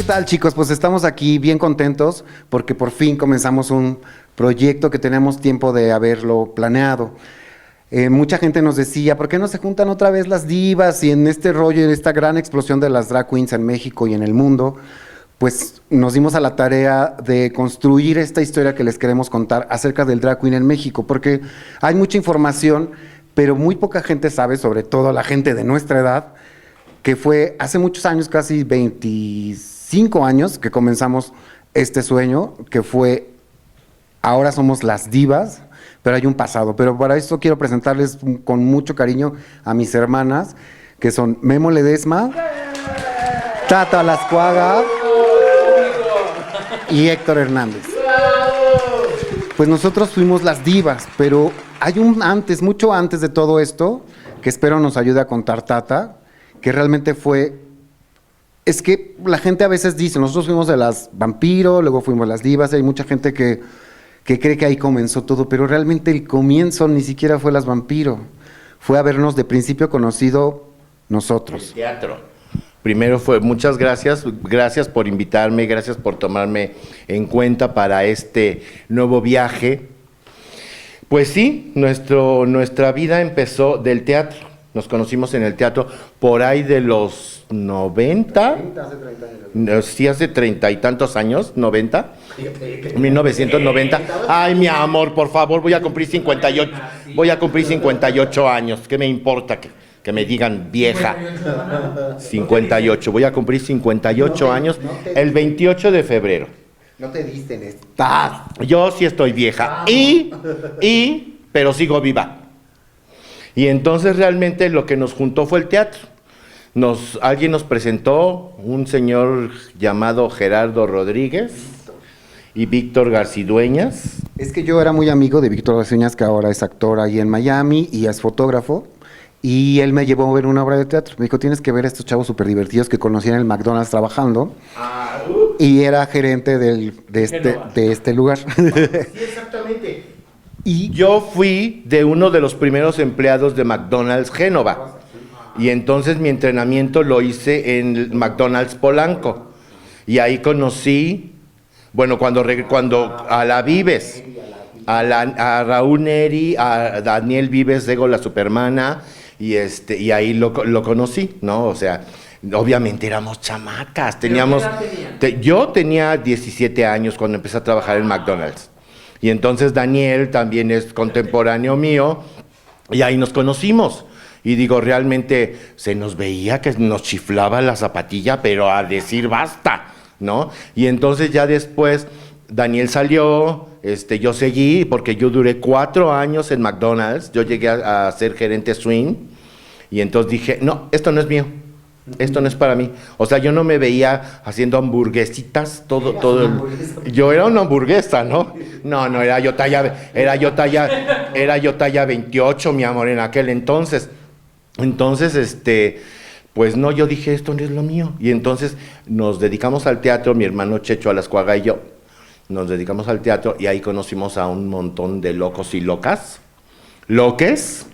¿Qué tal, chicos? Pues estamos aquí bien contentos porque por fin comenzamos un proyecto que tenemos tiempo de haberlo planeado. Mucha gente nos decía, ¿por qué no se juntan otra vez las divas? Y en este rollo, en esta gran explosión de las drag queens en México y en el mundo, pues nos dimos a la tarea de construir esta historia que les queremos contar acerca del drag queen en México, porque hay mucha información, pero muy poca gente sabe, sobre todo la gente de nuestra edad, que fue hace muchos años, casi 25 años, que comenzamos este sueño, que fue, ahora somos las divas, pero hay un pasado. Pero para esto quiero presentarles con mucho cariño a mis hermanas, que son Memo Ledesma, Tata Lascuaga y Héctor Hernández. Pues nosotros fuimos las divas, pero hay un antes, mucho antes de todo esto, que espero nos ayude a contar Tata, que realmente fue, es que la gente a veces dice, nosotros fuimos de las vampiro, luego fuimos las divas, y hay mucha gente que cree que ahí comenzó todo, pero realmente el comienzo ni siquiera fue las vampiro, fue habernos de principio conocido nosotros. El teatro. Primero fue, muchas gracias, gracias por invitarme, gracias por tomarme en cuenta para este nuevo viaje. Pues sí, nuestra vida empezó del teatro. Nos conocimos en el teatro por ahí de los 90. Hace 30 años. Sí, hace 30 y tantos años, 90. 1990. Ay, mi amor, por favor, voy a cumplir 58. Voy a cumplir 58 años. ¿Qué me importa que me digan vieja? 58. Voy a cumplir 58 años el 28 de febrero. No te diste en esta. Yo sí estoy vieja. Pero sigo viva. Y entonces realmente lo que nos juntó fue el teatro. Alguien nos presentó, un señor llamado Gerardo Rodríguez y Víctor Garcidueñas. Es que yo era muy amigo de Víctor Garcidueñas, que ahora es actor ahí en Miami y es fotógrafo, y él me llevó a ver una obra de teatro. Me dijo, tienes que ver a estos chavos súper divertidos que conocí en el McDonald's trabajando, y era gerente de este lugar. Sí, exactamente. Y yo fui de uno de los primeros empleados de McDonald's Génova. Y entonces mi entrenamiento lo hice en McDonald's Polanco. Y ahí conocí, bueno, cuando a la Vives, a Raúl Neri, a Daniel Vives, Ego la Supermana, y ahí lo conocí, ¿no? O sea, obviamente éramos chamacas, teníamos... Yo tenía 17 años cuando empecé a trabajar en McDonald's. Y entonces Daniel también es contemporáneo mío, y ahí nos conocimos. Y digo, realmente se nos veía que nos chiflaba la zapatilla, pero a decir basta, ¿no? Y entonces ya después Daniel salió, yo seguí, porque yo duré 4 años en McDonald's, yo llegué a ser gerente swing, y entonces dije, no, esto no es mío. Esto no es para mí. O sea, yo no me veía haciendo hamburguesitas yo era una hamburguesa, ¿no? No, era yo talla 28, mi amor, en aquel entonces. Entonces, pues no, yo dije, esto no es lo mío. Y entonces nos dedicamos al teatro, mi hermano Checho Alascuaga y yo. Nos dedicamos al teatro y ahí conocimos a un montón de locos y locas. Loques,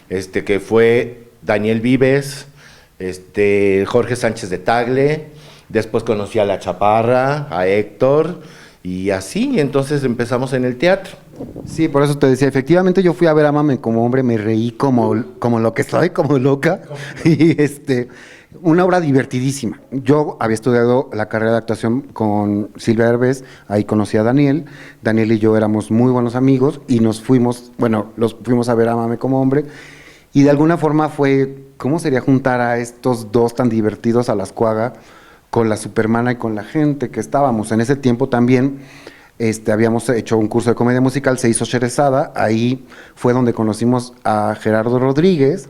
que fue Daniel Vives, Jorge Sánchez de Tagle, después conocí a La Chaparra, a Héctor, y así, entonces empezamos en el teatro. Sí, por eso te decía, efectivamente yo fui a ver a Mame como hombre, me reí como lo que soy, como loca, y una obra divertidísima. Yo había estudiado la carrera de actuación con Silvia Herbes, ahí conocí a Daniel y yo éramos muy buenos amigos, y los fuimos a ver a Mame como hombre, y de alguna forma fue, ¿cómo sería juntar a estos dos tan divertidos, a Lascuaga, con la Supermana y con la gente que estábamos? En ese tiempo también habíamos hecho un curso de comedia musical, se hizo Sherezada, ahí fue donde conocimos a Gerardo Rodríguez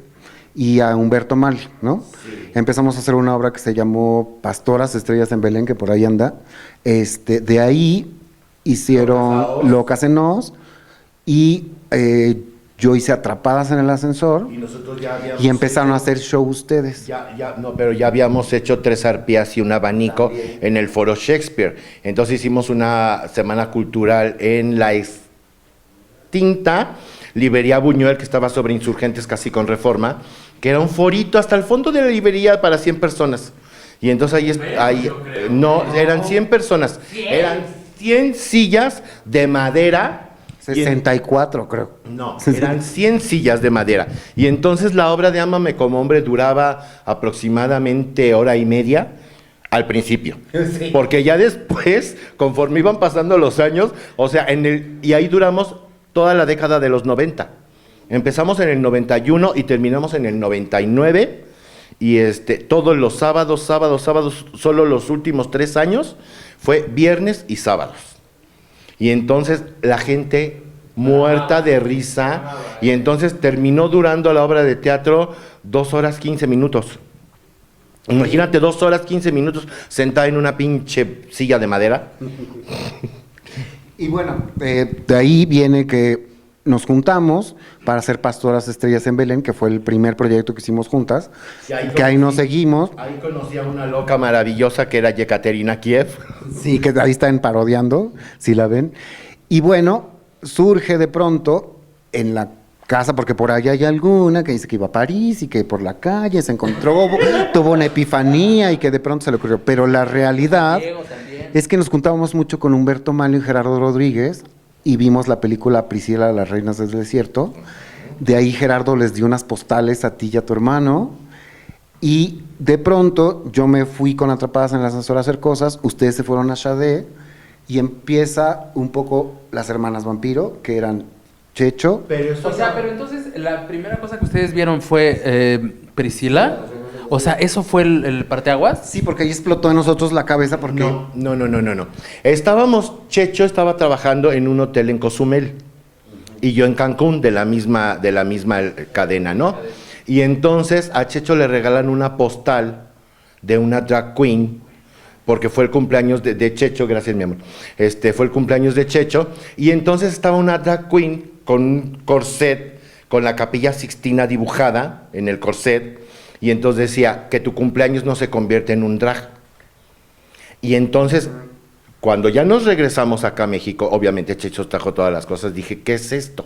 y a Humberto Mal, ¿no? Sí. Empezamos a hacer una obra que se llamó Pastoras Estrellas en Belén, que por ahí anda. De ahí hicieron Locas en Nos, y yo hice Atrapadas en el Ascensor, y empezaron a hacer show ustedes. Pero ya habíamos hecho 3 arpías y un abanico también en el Foro Shakespeare. Entonces hicimos una semana cultural en la extinta Librería Buñuel, que estaba sobre Insurgentes, casi con Reforma, que era un forito hasta el fondo de la librería para 100 personas. Y entonces no, eran 100 personas, eran 100 sillas de madera. 64, creo. No, eran 100 sillas de madera. Y entonces la obra de Ámame como hombre duraba aproximadamente hora y media al principio. Sí. Porque ya después, conforme iban pasando los años, o sea, y ahí duramos toda la década de los 90. Empezamos en el 91 y terminamos en el 99. Y todos los sábados, solo los últimos 3 años fue viernes y sábados. Y entonces la gente muerta de risa, y entonces terminó durando la obra de teatro 2 horas 15 minutos. Imagínate 2 horas 15 minutos sentada en una pinche silla de madera. Y bueno, de ahí viene que nos juntamos para hacer Pastoras Estrellas en Belén, que fue el primer proyecto que hicimos juntas, que ahí nos seguimos. Ahí conocí a una loca maravillosa que era Yekaterina Kiev. Sí, que ahí están parodiando, si la ven. Y bueno, surge de pronto en la casa, porque por allá hay alguna que dice que iba a París y que por la calle se encontró, tuvo una epifanía y que de pronto se le ocurrió. Pero la realidad es que nos juntábamos mucho con Humberto Malio y Gerardo Rodríguez, y vimos la película Priscila, las reinas del desierto. De ahí Gerardo les dio unas postales a ti y a tu hermano, y de pronto yo me fui con Atrapadas en el Ascensor a hacer cosas, ustedes se fueron a Xadé, y empieza un poco Las Hermanas Vampiro, que eran Checho. Pero entonces la primera cosa que ustedes vieron fue Priscila. O sea, ¿eso fue el parteaguas? Sí, porque ahí explotó en nosotros la cabeza porque... No. Checho estaba trabajando en un hotel en Cozumel y yo en Cancún, de la misma cadena, ¿no? Y entonces a Checho le regalan una postal de una drag queen, porque fue el cumpleaños de Checho, gracias mi amor, fue el cumpleaños de Checho, y entonces estaba una drag queen con un corset, con la Capilla Sixtina dibujada en el corset. Y entonces decía que tu cumpleaños no se convierte en un drag. Y entonces, cuando ya nos regresamos acá a México, obviamente Checho trajo todas las cosas, dije, ¿qué es esto?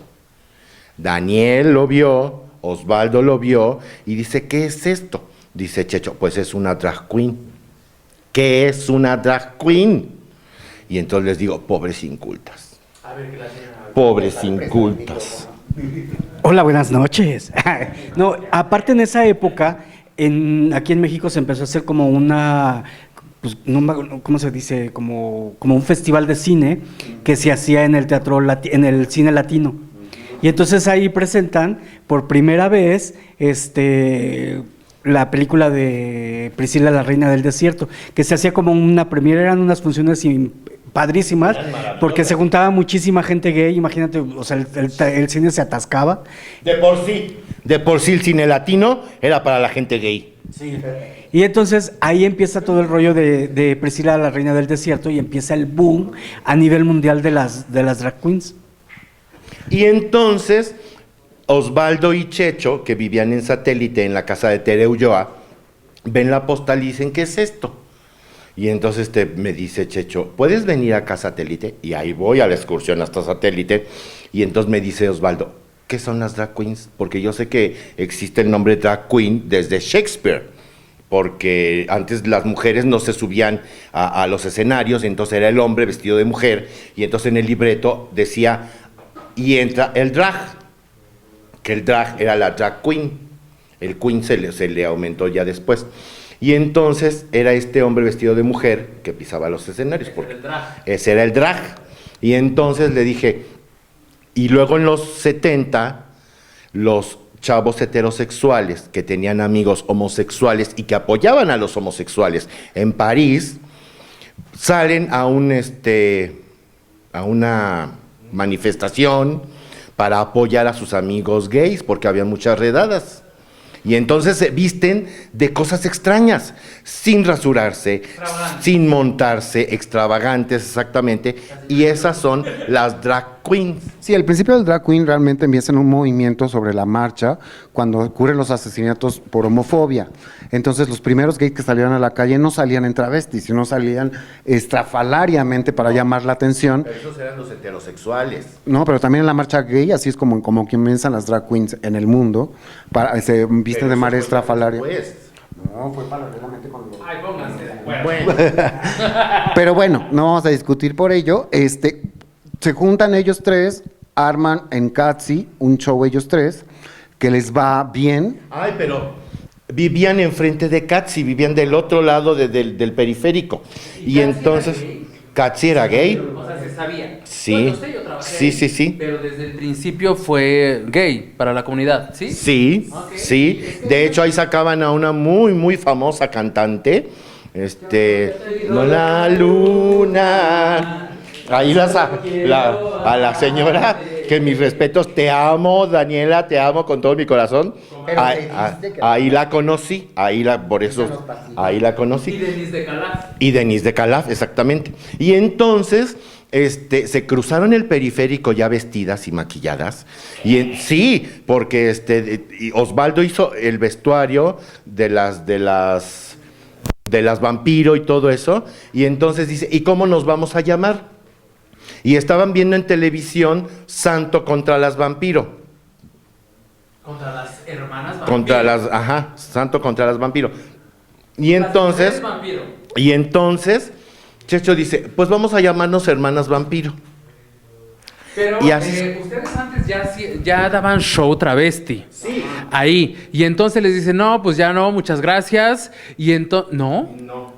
Daniel lo vio, Osvaldo lo vio, y dice, ¿qué es esto? Dice Checho, pues es una drag queen. ¿Qué es una drag queen? Y entonces les digo, pobres incultas. Pobres incultas. Hola, buenas noches. No, aparte en esa época, aquí en México se empezó a hacer como una, pues, ¿cómo se dice? Como un festival de cine que se hacía en el teatro, en el cine latino. Y entonces ahí presentan por primera vez la película de Priscila, la reina del desierto, que se hacía como una premiere, eran unas funciones padrísimas, porque se juntaba muchísima gente gay, imagínate, o sea, el cine se atascaba. De por sí el cine latino era para la gente gay. Sí. Y entonces ahí empieza todo el rollo de Priscila, la reina del desierto, y empieza el boom a nivel mundial de las drag queens. Y entonces Osvaldo y Checho, que vivían en Satélite, en la casa de Tere Ulloa, ven la postal y dicen, ¿qué es esto? Y entonces me dice Checho, ¿puedes venir acá a Satélite? Y ahí voy a la excursión hasta Satélite. Y entonces me dice Osvaldo, ¿qué son las drag queens? Porque yo sé que existe el nombre drag queen desde Shakespeare, porque antes las mujeres no se subían a los escenarios, entonces era el hombre vestido de mujer, y entonces en el libreto decía, y entra el drag, que el drag era la drag queen, el queen se le aumentó ya después. Y entonces era este hombre vestido de mujer que pisaba los escenarios. Porque ese era el drag. Y entonces le dije, y luego en los 70, los chavos heterosexuales que tenían amigos homosexuales y que apoyaban a los homosexuales en París, salen a una manifestación para apoyar a sus amigos gays, porque había muchas redadas. Y entonces se visten de cosas extrañas, sin rasurarse, sin montarse, extravagantes exactamente, y esas son las drag queens. Sí, el principio del drag queen realmente empieza en un movimiento sobre la marcha cuando ocurren los asesinatos por homofobia. Entonces los primeros gays que salían a la calle no salían en travestis, sino salían estrafalariamente para llamar la atención. Pero esos eran los heterosexuales. No, pero también en la marcha gay, así es como comienzan las drag queens en el mundo, se visten de manera estrafalaria. No, fue paralelamente con lo... Ay, pónganse de acuerdo. Bueno, Pero bueno, no vamos a discutir por ello. Se juntan ellos tres, arman en Catsi un show ellos tres, que les va bien. ay, pero vivían enfrente de Katsi, vivían del otro lado del periférico. ¿Y Y Katsi entonces, era gay? Katsi era gay. O sea, se sabía. Sí. Bueno, sé, yo trabajé Sí, ahí, sí, sí. Pero desde el principio fue gay para la comunidad, ¿sí? Sí, Ok. sí. De hecho, ahí sacaban a una muy famosa cantante. No la luna. Ahí a la señora, que mis respetos, te amo, Daniela, te amo con todo mi corazón. Pero Ahí, te dijiste que- ahí la conocí, por eso, ahí la Y conocí. Denise de Calaf. Y Denise de Calaf, exactamente. Y entonces, se cruzaron el periférico ya vestidas y maquilladas. Sí, porque y Osvaldo hizo el vestuario de las vampiro y todo eso. Y entonces dice, ¿y cómo nos vamos a llamar? Y estaban viendo en televisión Santo contra las vampiro. Contra las hermanas vampiro. Santo contra las vampiro. Y Las entonces, mujeres vampiro. Checho dice, pues vamos a llamarnos hermanas vampiro. Pero Y así ustedes antes ya daban show travesti. Sí. Ahí. Y entonces les dicen, no, pues ya no, muchas gracias. Y entonces, ¿no? No.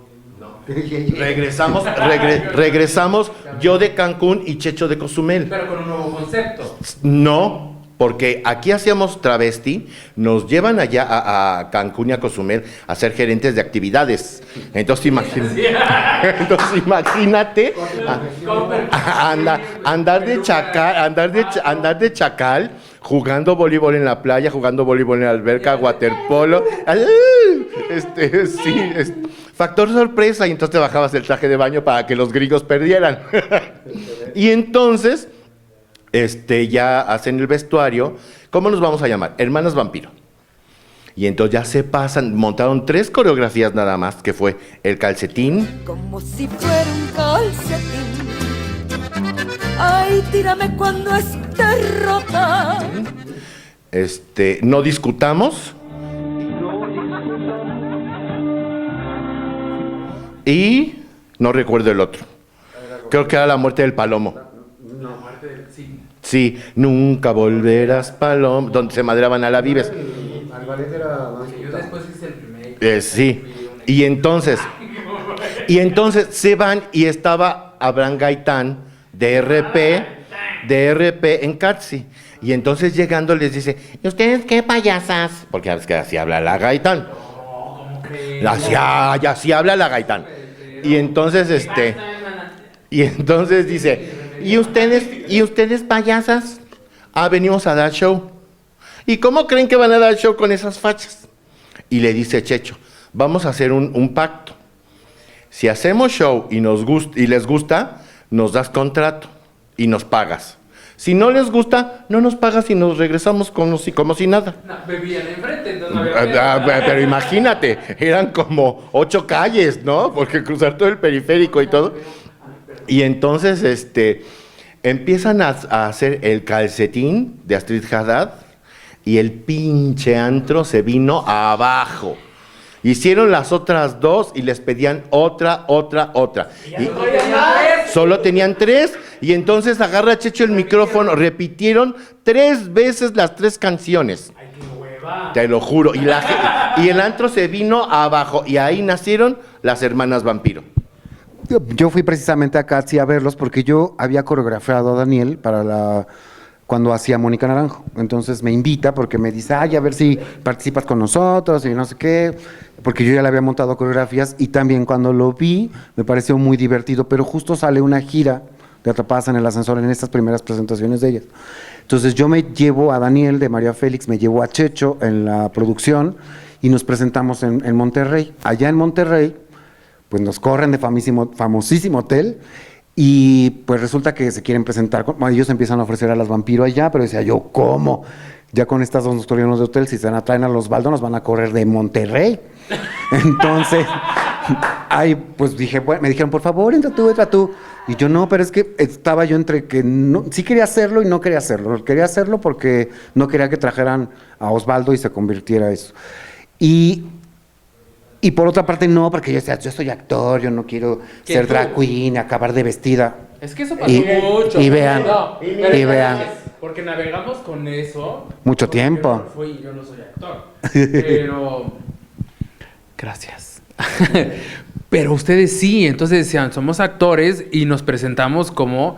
Regresamos yo de Cancún y Checho de Cozumel. Pero con un nuevo concepto. No, porque aquí hacíamos travesti, nos llevan allá a Cancún y a Cozumel a ser gerentes de actividades. Entonces, imagínate andar de chacal, jugando voleibol en la playa, jugando voleibol en la alberca, waterpolo. Factor sorpresa, y entonces te bajabas el traje de baño para que los gringos perdieran. Y entonces, ya hacen el vestuario. ¿Cómo nos vamos a llamar? Hermanas Vampiro. Y entonces ya se pasan, montaron 3 coreografías nada más, que fue el calcetín. Como si fuera un calcetín. Ay, tírame cuando esté rota. No discutamos. Y no recuerdo el otro. Creo que era la muerte del palomo. Sí, nunca volverás, palomo. Donde se madreaban a la Vives. Yo después hice el remake. Sí. Y entonces se van y estaba Abraham Gaitán de RP en Catsi. Y entonces llegando les dice, ¿y ustedes qué payasas? Porque es que así habla la Gaitán. Así habla la Gaitán. Y entonces dice, ¿y ustedes payasas? Venimos a dar show. ¿Y cómo creen que van a dar show con esas fachas? Y le dice Checho, vamos a hacer un pacto. Si hacemos show y les gusta, nos das contrato y nos pagas. Si no les gusta, no nos pagas y nos regresamos como si nada. No, bebían enfrente, entonces no había pedo. Pero imagínate, eran como 8 calles, ¿no? Porque cruzar todo el periférico y todo. Y entonces, empiezan a hacer el calcetín de Astrid Haddad y el pinche antro se vino abajo. Hicieron las otras 2 y les pedían otra. Y solo tenían 3 y entonces agarra Checho el micrófono, repitieron 3 veces las 3 canciones. Ay, qué hueva. Te lo juro. Y el antro se vino abajo y ahí nacieron las hermanas Vampiro. Yo fui precisamente a Catsi a verlos porque yo había coreografiado a Daniel cuando hacía Mónica Naranjo. Entonces me invita porque me dice, a ver si participas con nosotros y no sé qué, porque yo ya le había montado coreografías y también cuando lo vi me pareció muy divertido, pero justo sale una gira de Atrapadas en el Ascensor en estas primeras presentaciones de ellas. Entonces yo me llevo a Daniel de María Félix, me llevo a Checho en la producción y nos presentamos en Monterrey. Allá en Monterrey, pues nos corren de famosísimo hotel. Y pues resulta que se quieren presentar, ellos empiezan a ofrecer a las Vampiro allá, pero decía yo, ¿cómo? Ya con estas 2 historianos de hotel, si se traen a los Osvaldo, nos van a correr de Monterrey. Entonces, ahí pues dije, bueno, me dijeron, por favor, entra tú. Y yo, no, pero es que estaba yo entre que no, sí quería hacerlo y no quería hacerlo. Quería hacerlo porque no quería que trajeran a Osvaldo y se convirtiera eso. Y Y por otra parte, no, porque yo decía, yo soy actor, yo no quiero ¿Quién ser tú? drag queen, acabar de vestida. Es que eso pasó Y- mucho. y vean, No, y pero vean. porque navegamos con eso. Mucho porque tiempo. Yo no soy actor. Pero. Gracias. Pero ustedes sí, entonces decían, somos actores y nos presentamos como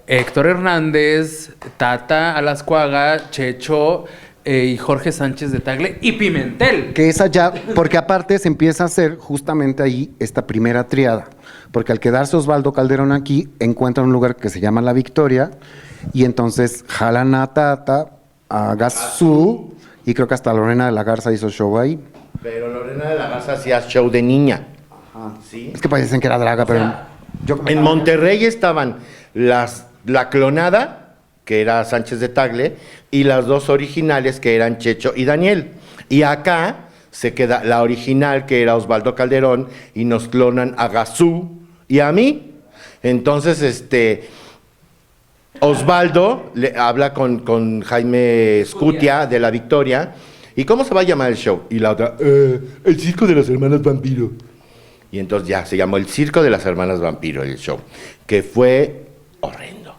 Héctor Hernández, Tata Alascuaga, Checho y Jorge Sánchez de Tagle y Pimentel. Que esa ya, porque aparte se empieza a hacer justamente ahí esta primera triada. Porque al quedarse Osvaldo Calderón aquí, encuentra un lugar que se llama La Victoria, y entonces jalan a Tata, a Gazú, y creo que hasta Lorena de la Garza hizo show ahí. Pero Lorena de la Garza hacía show de niña. ¿Sí? Es que parecen que era draga, pero En Monterrey estaban la clonada, que era Sánchez de Tagle, y las dos originales, que eran Checho y Daniel. Y acá se queda la original, que era Osvaldo Calderón, y nos clonan a Gazú y a mí. Entonces, Osvaldo le habla con Jaime Scutia de La Victoria. ¿Y cómo se va a llamar el show? Y la otra, el circo de las hermanas Vampiro. Y entonces ya se llamó el circo de las hermanas Vampiro el show, que fue horrendo.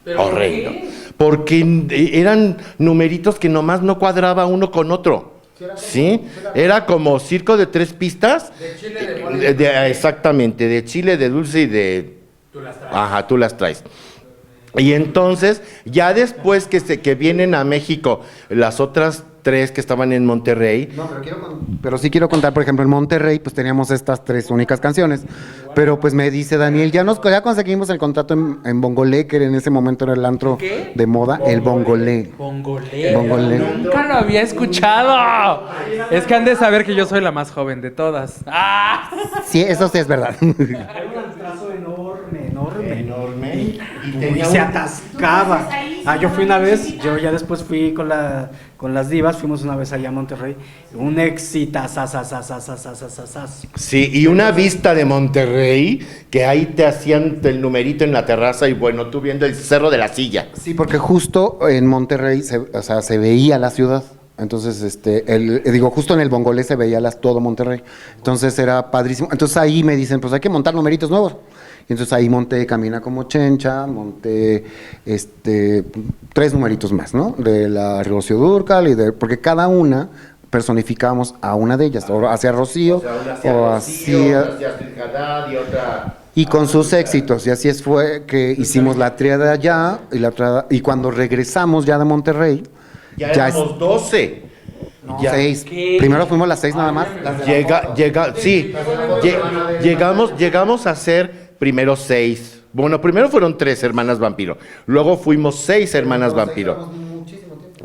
¿Pero por Horrendo. qué? Porque eran numeritos que nomás no cuadraba uno con otro. ¿Sí? Era como circo de 3 pistas. De chile, de mole. Exactamente, de chile, de dulce y de... Tú las traes. Ajá, tú las traes. Y entonces, ya después que vienen a México las otras 3 que estaban en Monterrey, no, pero sí quiero contar, por ejemplo, en Monterrey, pues teníamos estas 3 únicas canciones. Pero pues me dice Daniel, ya conseguimos el contrato en Bongolé, que en ese momento era el antro ¿Qué? de moda, el Bongolé. Bongolé. Bongolé. Nunca lo había escuchado. Es que han de saber que yo soy la más joven de todas. ¡Ah! Sí, eso sí es verdad. Era un trazo enorme, enorme. enorme, y Y tenía se un- atascaba. Yo fui una vez, yo ya después fui con las divas, fuimos una vez allá a Monterrey, un éxito, Sí, y una vista de Monterrey, que ahí te hacían el numerito en la terraza y bueno, tú viendo el Cerro de la Silla. Sí, porque justo en Monterrey se veía la ciudad. Entonces, justo en el Bongolé se veía todo Monterrey. Entonces era padrísimo. Entonces ahí me dicen, pues hay que montar numeritos nuevos. Y entonces ahí monté Camina como Chencha, monté 3 numeritos más, ¿no? De la Rocío Dúrcal porque cada una personificábamos a una de ellas, o hacia Rocío, o hacia... y otra... Y con sus éxitos, y así fue que hicimos la triada allá, y cuando regresamos ya de Monterrey, Ya ya éramos 12. no, Ya. 6. Primero fuimos las 6 nada más. Las de Llegamos a ser primero 6. Bueno, primero fueron 3 hermanas vampiro. Luego fuimos 6 hermanas vampiro.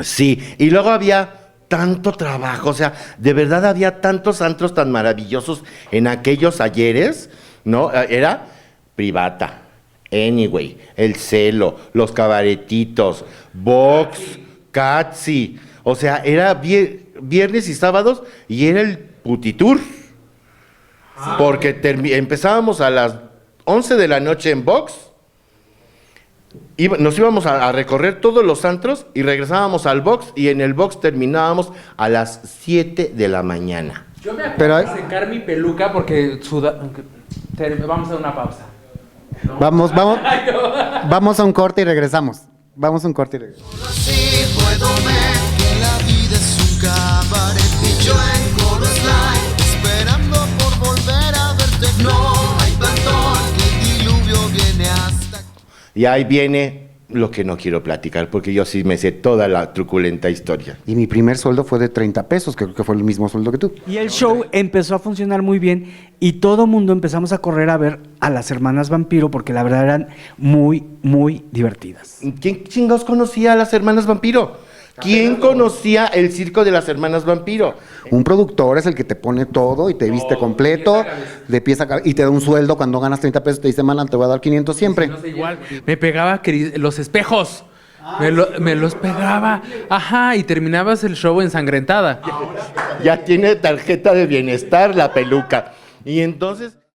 Sí, y luego había tanto trabajo, o sea, de verdad había tantos antros tan maravillosos en aquellos ayeres, ¿no? Era Privata, Anyway, El Celo, Los Cabaretitos, Vox, Catsi, o sea, era viernes y sábados y era el putitur. Porque empezábamos a las 11 de la noche en Vox, nos íbamos a recorrer todos los antros y regresábamos al Vox y en el Vox terminábamos a las 7 de la mañana. Yo me Pero acabo de secar mi peluca porque vamos a una pausa. Vamos a un corte y regresamos. Vamos a un corte y regresamos. Así puedo ver que la vida es un cabaret y yo en Chorus Line esperando por volver a verte. No hay perdón, que el diluvio viene hasta... Y ahí viene lo que no quiero platicar porque yo sí me sé toda la truculenta historia. Y mi primer sueldo fue de 30 pesos, que creo que fue el mismo sueldo que tú. Y el show empezó a funcionar muy bien y todo mundo empezamos a correr a ver a las hermanas Vampiro porque la verdad eran muy, muy divertidas. ¿Quién chingados conocía a las hermanas Vampiro? ¿Quién conocía el circo de las hermanas Vampiro? Un productor es el que te pone todo y te viste completo, de pieza a cabeza, y te da un sueldo cuando ganas 30 pesos, te dice, mana, te voy a dar 500 siempre. No sé, igual. Me pegaba los espejos. Me los pegaba. Ajá, y terminabas el show ensangrentada. Ya tiene tarjeta de bienestar la peluca. Y entonces...